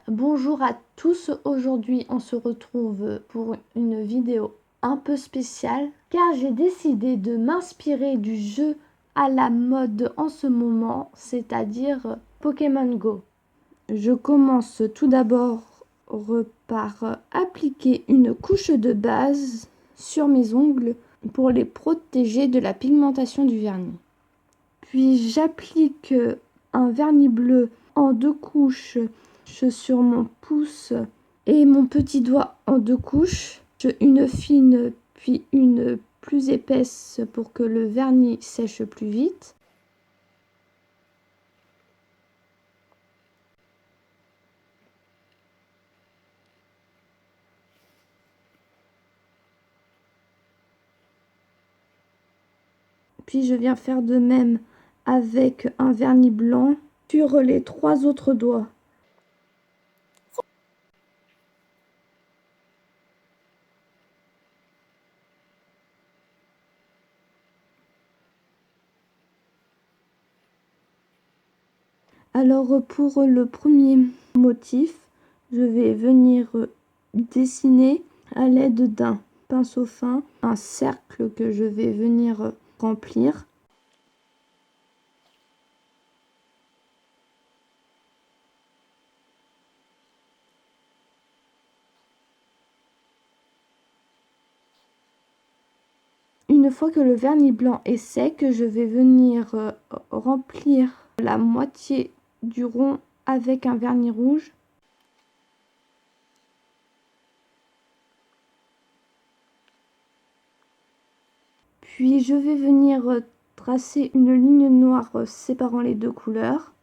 Bonjour à tous, aujourd'hui on se retrouve pour une vidéo un peu spéciale car j'ai décidé de m'inspirer du jeu à la mode en ce moment, c'est-à-dire Pokémon Go. Je commence tout d'abord par appliquer une couche de base sur mes ongles pour les protéger de la pigmentation du vernis. Puis j'applique un vernis bleu en 2 couches sur mon pouce et mon petit doigt en 2 couches, une fine puis une plus épaisse pour que le vernis sèche plus vite. Puis je viens faire de même avec un vernis blanc sur les 3 autres doigts. Alors pour le premier motif, je vais venir dessiner à l'aide d'un pinceau fin un cercle que je vais venir remplir. Une fois que le vernis blanc est sec, je vais venir remplir la moitié du rond avec un vernis rouge. Puis je vais venir tracer une ligne noire séparant les 2 couleurs.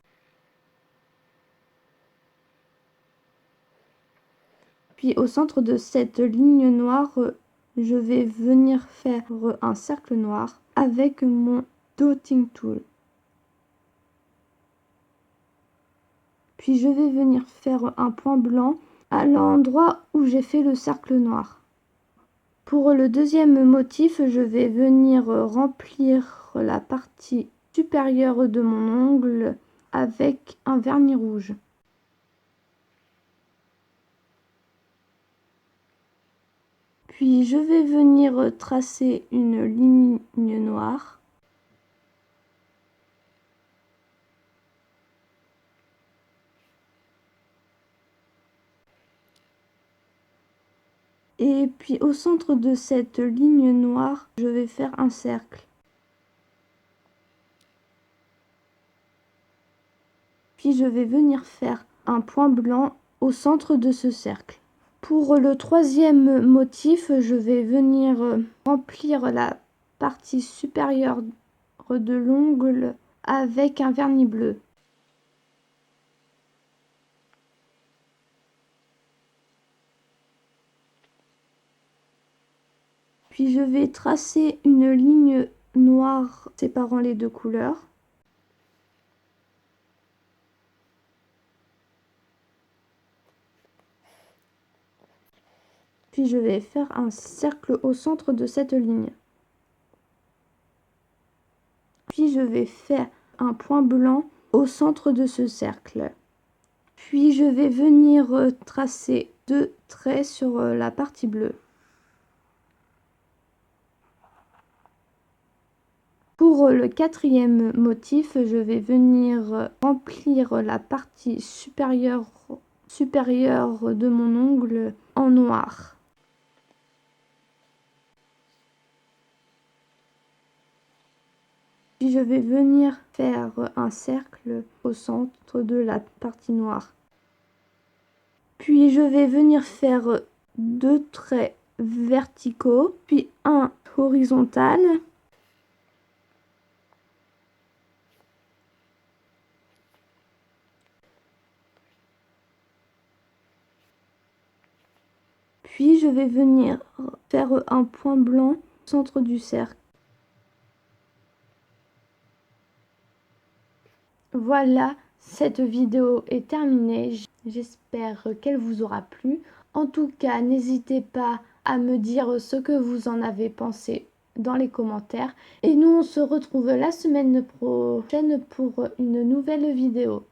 Puis au centre de cette ligne noire, je vais venir faire un cercle noir avec mon dotting tool. Puis je vais venir faire un point blanc à l'endroit où j'ai fait le cercle noir. Pour le deuxième motif, je vais venir remplir la partie supérieure de mon ongle avec un vernis rouge. Puis je vais venir tracer une ligne noire. Et puis au centre de cette ligne noire, je vais faire un cercle. Puis je vais venir faire un point blanc au centre de ce cercle. Pour le troisième motif, je vais venir remplir la partie supérieure de l'ongle avec un vernis bleu. Puis je vais tracer une ligne noire séparant les 2 couleurs. Puis je vais faire un cercle au centre de cette ligne. Puis je vais faire un point blanc au centre de ce cercle. Puis je vais venir tracer 2 traits sur la partie bleue. Pour le quatrième motif, je vais venir remplir la partie supérieure de mon ongle en noir. Puis je vais venir faire un cercle au centre de la partie noire. Puis je vais venir faire 2 traits verticaux, puis un horizontal. Puis je vais venir faire un point blanc au centre du cercle. Voilà, cette vidéo est terminée. J'espère qu'elle vous aura plu. En tout cas, n'hésitez pas à me dire ce que vous en avez pensé dans les commentaires. Et nous, on se retrouve la semaine prochaine pour une nouvelle vidéo.